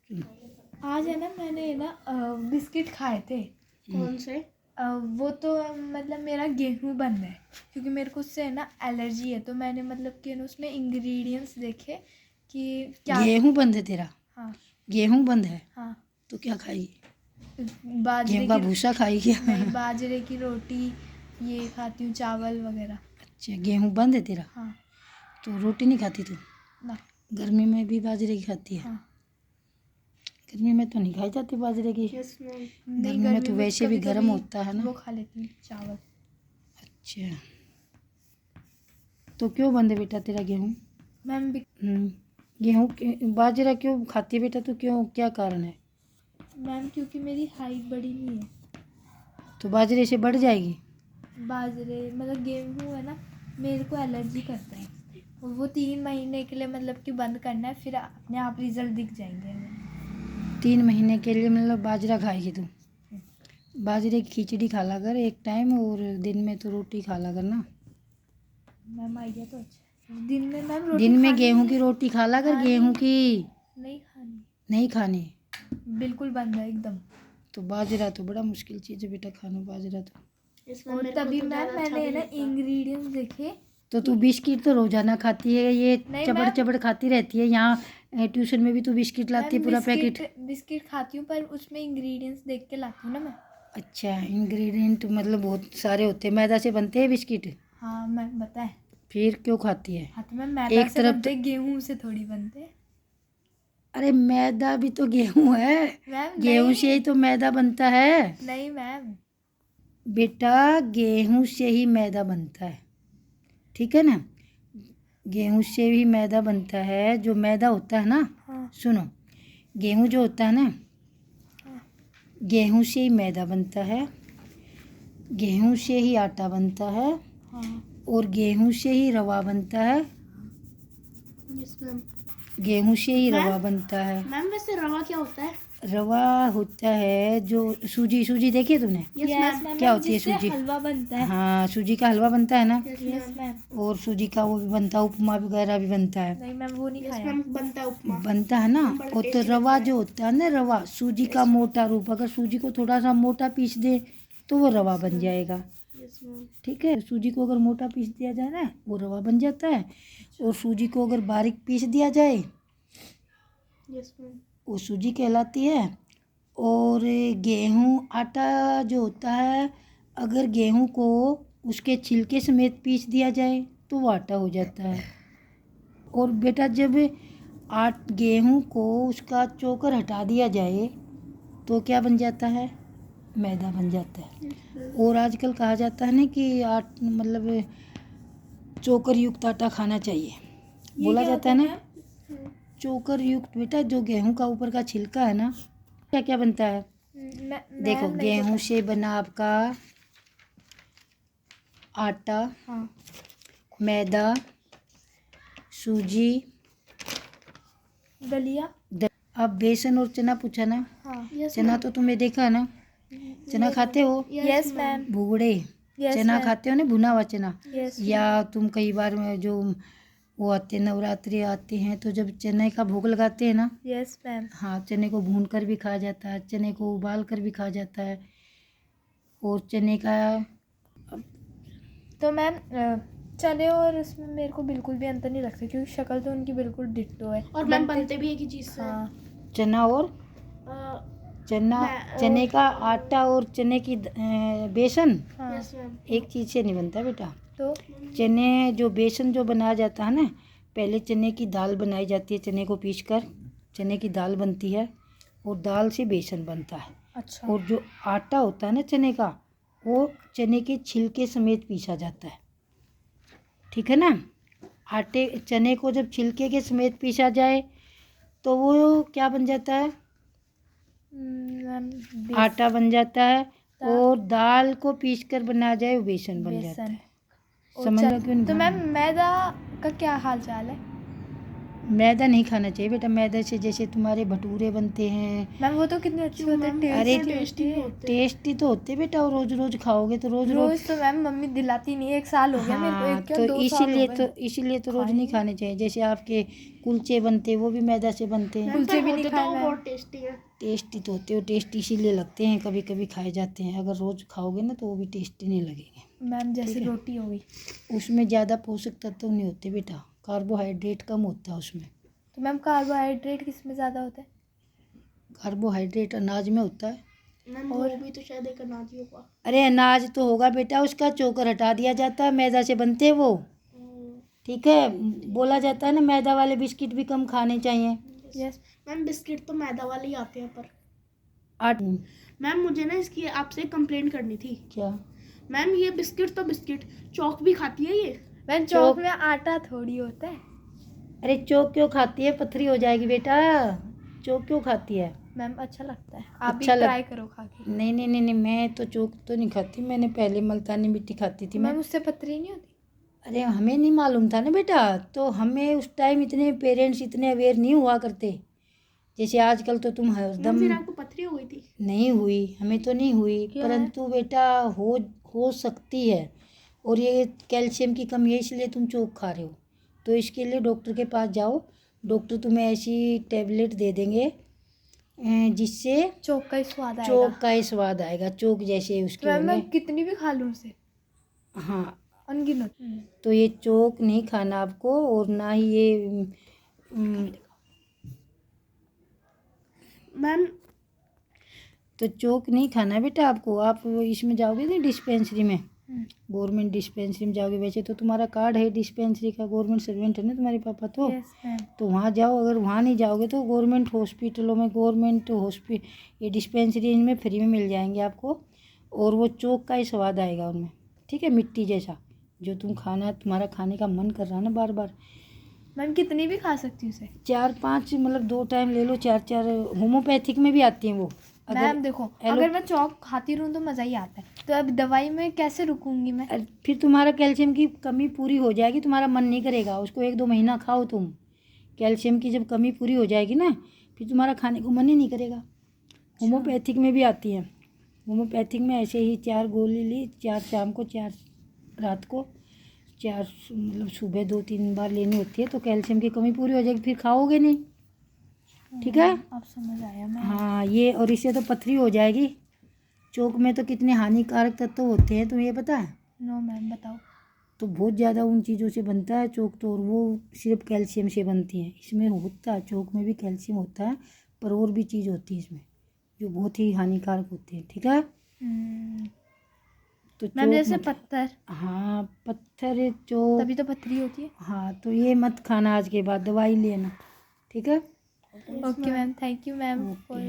आज है ना, मैंने ना बिस्किट खाए थे। कौन से? वो तो मतलब मेरा गेहूं बंद है, क्योंकि मेरे को उससे है ना एलर्जी है। तो मैंने मतलब कि ना उसमें इंग्रेडिएंट्स देखे कि क्या। गेहूं बंद है तेरा? हाँ। गेहूं बंद है हाँ। तो क्या खाई? बाजरे गेहूं का की। भूसा खाई क्या? नहीं, बाजरे की रोटी ये खाती हूँ, चावल वगैरह। अच्छा, गेहूं बंद है तेरा? हाँ। तो रोटी नहीं खाती तू? ना। गर्मी में भी बाजरे की खाती है? हाँ। गर्मी में तो नहीं खाई जाती बाजरे की। नहीं, गर्मी में तो वैसे भी गर्म होता है ना। वो खा लेती हूँ चावल। अच्छा, तो क्यों बंद है बेटा तेरा गेहूं? मैम बाजरा क्यों खाती है बेटा? तो क्यों, क्या कारण है? मैम क्योंकि मेरी हाइट बड़ी नहीं है। तो बाजरे से बढ़ जाएगी। बाजरे मतलब गेहूँ है ना, मेरे को एलर्जी करता है। वो 3 महीने के लिए मतलब कि बंद करना है, फिर अपने आप रिजल्ट दिख जाएंगे। 3 महीने के लिए मतलब बाजरा खाएगी तू? बाजरे की खिचड़ी खा ला कर एक टाइम, और दिन में तो रोटी खा ला कर ना। मैम आइडिया तो अच्छा है। दिन में मैम रोटी दिन में खानी गेहूं है। की रोटी खा ला कर, खानी गेहूं की नहीं खानी। नहीं खानी। बिल्कुल बंद है एकदम। तो बाजरा तो बड़ा मुश्किल चीज़ है बेटा खाना, बाजरा तो। और तभी मैम मैंने ना इंग्रेडिएंट्स देखे। तो तू बिस्किट तो रोजाना खाती है, ये नहीं चबड़ मैम। चबड़ खाती रहती है। यहाँ ट्यूशन में भी तू बिस्किट लाती है, मैम पूरा पैकेट। बिस्किट खाती हूँ, पर उसमें इंग्रेडिएंट्स देख के लाती हूँ ना मैं। अच्छा, इंग्रेडिएंट मतलब बहुत सारे होते हैं। मैदा से बनते हैं बिस्किट? हाँ मैम, बताए। फिर क्यों खाती है? हाँ तो मैम मैदा एक से तरफ बनते, गेहूं से थोड़ी बनते। अरे मैदा भी तो गेहूं है। मैम गेहूं से ही नहीं। तो मैदा बनता है नहीं मैम। बेटा, गेहूं से ही मैदा बनता है, ठीक है ना? गेहूं से ही मैदा बनता है। जो मैदा होता है ना, हाँ। सुनो, गेहूं जो होता है ना, हाँ। गेहूं से ही मैदा बनता है, गेहूं से ही आटा बनता है, हाँ। और गेहूं से ही रवा बनता है। Yes ma'am. गेहूं से ही मैम? रवा बनता है। मैम वैसे रवा क्या होता है? रवा होता है जो सूजी, सूजी देखी है तूने? Yes ma'am. क्या होती है जिससे सूजी? हलवा बनता है। हाँ, सूजी का हलवा बनता है ना। Yes ma'am. और सूजी का वो भी बनता है, उपमा वगैरह भी बनता है। नहीं मैम, वो नहीं यस खाया। मैम, बनता है उपमा। बनता है ना। बड़ा और तो tasty रवा लगता है। जो होता है ना, रवा सूजी का मोटा रूप। अगर सूजी को थोड़ा सा मोटा पीस दे तो वो रवा बन जाएगा, यस मैम। ठीक है? सूजी को अगर मोटा पीस दिया जाए ना, वो रवा बन जाता है। और सूजी को अगर बारीक पीस दिया जाए, यस मैम। वो सूजी कहलाती है। और गेहूं आटा जो होता है, अगर गेहूं को उसके छिलके समेत पीस दिया जाए तो वो आटा हो जाता है। और बेटा जब गेहूं को उसका चोकर हटा दिया जाए तो क्या बन जाता है? मैदा बन जाता है। और आजकल कहा जाता है ना कि मतलब चोकर युक्त आटा खाना चाहिए, बोला जाता है ना। चोकर युक्त बेटा, जो गेहूं का ऊपर का छिलका है ना, क्या क्या बनता है? देखो, गेहूं से बना आपका आटा, हाँ। मैदा, सूजी, दलिया। अब बेसन और चना पूछा ना। हाँ। चना तो तुमने देखा है ना, चना खाते हो? Yes ma'am. भुगड़े Yes, चना ma'am. खाते हो ना, भुना हुआ चना। Yes, या तुम कई बार में जो वो आते, नवरात्रि आते हैं तो जब चने का भोग लगाते हैं ना, यस मैम। हाँ, चने को भून कर भी खाया जाता है, चने को उबाल कर भी खाया जाता है। और चने का तो मैम चने और उसमें मेरे को बिल्कुल भी अंतर नहीं लगता, क्योंकि शक्ल तो उनकी बिल्कुल डिट्टो है। और मैम बनते भी एक ही चीज़ से। हाँ। चना और चने का आटा और चने की बेसन हाँ। Yes ma'am. एक चीज़ से नहीं बनता बेटा। तो चने जो बेसन जो बनाया जाता है ना, पहले चने की दाल बनाई जाती है, चने को पीसकर चने की दाल बनती है, और दाल से बेसन बनता है। अच्छा। और जो आटा होता है ना चने का, वो चने के छिलके समेत पीसा जाता है, ठीक है ना? चने को जब छिलके के समेत पीसा जाए तो वो क्या बन जाता है? आटा बन जाता है। और दाल को पीसकर बनाया जाए वो बेसन बन जाता है। समझ लो क्यों? तो मैम मैदा का क्या हाल चाल है? मैदा नहीं खाना चाहिए बेटा। मैदे से जैसे तुम्हारे भटूरे बनते हैं, मैम वो तो कितने अच्छे होते हैं, अरे टेस्टी टेस्टी तो होते बेटा, और रोज रोज खाओगे तो रोज रोज। रोज तो मैम मम्मी दिलाती नहीं है, 1 साल हो गया मेरे को, हाँ, एक क्या तो 2 साल हो गए। इसीलिए तो रोज नहीं खाने चाहिए। जैसे आपके कुलचे बनते हैं वो भी मैदा से बनते हैं। कुलचे भी नहीं होते खाए तो वो मैम। बहुत टेस्टी है। टेस्टी तो होते हो, टेस्टी इसीलिए लगते हैं, कभी कभी खाए जाते हैं। अगर रोज खाओगे ना तो वो भी टेस्टी नहीं लगेंगे। मैम जैसे रोटी हो गई, उसमें ज़्यादा पोषक तत्व नहीं होते बेटा, कार्बोहाइड्रेट कम होता है उसमें। तो मैम कार्बोहाइड्रेट किस में ज़्यादा होता है? कार्बोहाइड्रेट अनाज में होता है। मैम वो भी तो शायद एक अनाज ही होगा। अरे अनाज तो होगा बेटा, उसका चोकर हटा दिया जाता है, मैदा से बनते हैं वो। ठीक है, बोला जाता है ना मैदा वाले बिस्किट भी कम खाने चाहिए। यस मैम बिस्किट तो मैदा वाले ही आते हैं पर। आठ मैम मुझे ना इसकी आपसे कंप्लेंट करनी थी। क्या? मैम ये बिस्किट तो बिस्किट, चौक भी खाती है ये। मैम चौक में आटा थोड़ी होता है। अरे चोक क्यों खाती है? पथरी हो जाएगी बेटा। चोक क्यों खाती है? मैम अच्छा लगता है, आप भी अच्छा ट्राई करो खा के। नहीं नहीं नहीं नहीं, मैं तो चोक तो नहीं खाती। मैंने पहले मुल्तानी मिट्टी खाती थी मैं। मैम उससे पथरी नहीं होती? अरे हमें नहीं मालूम था ना बेटा, तो हमें उस टाइम इतने पेरेंट्स इतने अवेयर नहीं हुआ करते जैसे आजकल। तो तुम मैम हरदम। फिर आपको पथरी हो गई थी? नहीं हुई, हमें तो नहीं हुई, क्या है? परंतु बेटा हो सकती है। और ये कैल्शियम की कमी है, इसलिए तुम चोक खा रहे हो। तो इसके लिए डॉक्टर के पास जाओ, डॉक्टर तुम्हें ऐसी टैबलेट दे देंगे जिससे चौक का ही स्वाद आएगा। चोक का ही स्वाद आएगा, चोक जैसे तो उसके मैम मैं होंगे। कितनी भी खा लूँ उसे? हाँ, अनगिनत। तो ये चोक नहीं खाना आपको, और ना ही ये मैम तो चोक नहीं खाना बेटा आपको। आप इसमें जाओगे ना डिस्पेंसरी में, गवर्नमेंट डिस्पेंसरी में जाओगे। वैसे तो तुम्हारा कार्ड है डिस्पेंसरी का, गवर्नमेंट सर्वेंट है ना तुम्हारे पापा तो। Yes ma'am. तो वहाँ जाओ। अगर वहाँ नहीं जाओगे तो गवर्नमेंट हॉस्पिटलों में, ये डिस्पेंसरी इनमें फ्री में मिल जाएंगे आपको। और वो चोक का ही स्वाद आएगा उनमें, ठीक है, मिट्टी जैसा, जो तुम्हारा खाने का मन कर रहा है ना बार बार। मैम कितनी भी खा सकती हूँ उसे? 4-5 मतलब 2 टाइम ले लो, 4-4। होम्योपैथिक में भी आती हैं वो। मैम देखो, अगर मैं चौक खाती रहूँ तो मज़ा ही आता है, तो अब दवाई में कैसे रुकूंगी मैं? फिर तुम्हारा कैल्शियम की कमी पूरी हो जाएगी, तुम्हारा मन नहीं करेगा उसको। 1-2 महीना खाओ तुम, कैल्शियम की जब कमी पूरी हो जाएगी ना, फिर तुम्हारा खाने को मन ही नहीं करेगा। होम्योपैथिक में भी आती है। होम्योपैथिक में ऐसे ही 4 गोली ली, 4 शाम को, 4 रात को, 4 मतलब सुबह 2-3 बार लेनी होती है, तो कैल्शियम की कमी पूरी हो जाएगी, फिर खाओगे नहीं। ठीक है, अब समझ आया मैं। हाँ ये। और इससे तो पथरी हो जाएगी। चोक में तो कितने हानिकारक तत्व होते हैं, तुम्हें ये पता है? नो मैम बताओ। तो बहुत ज़्यादा उन चीज़ों से बनता है चोक तो, और वो सिर्फ कैल्शियम से बनती है। इसमें होता है, चोक में भी कैल्शियम होता है, पर और भी चीज़ होती है इसमें जो बहुत ही हानिकारक होती है। ठीक है, तो मैम चोक जैसे मत। पत्थर, हाँ पत्थर, चोक। तभी तो पथरी होती है। हाँ, तो ये मत खाना आज के बाद, दवाई लेना। ठीक है। Okay ma'am, thank you ma'am okay. For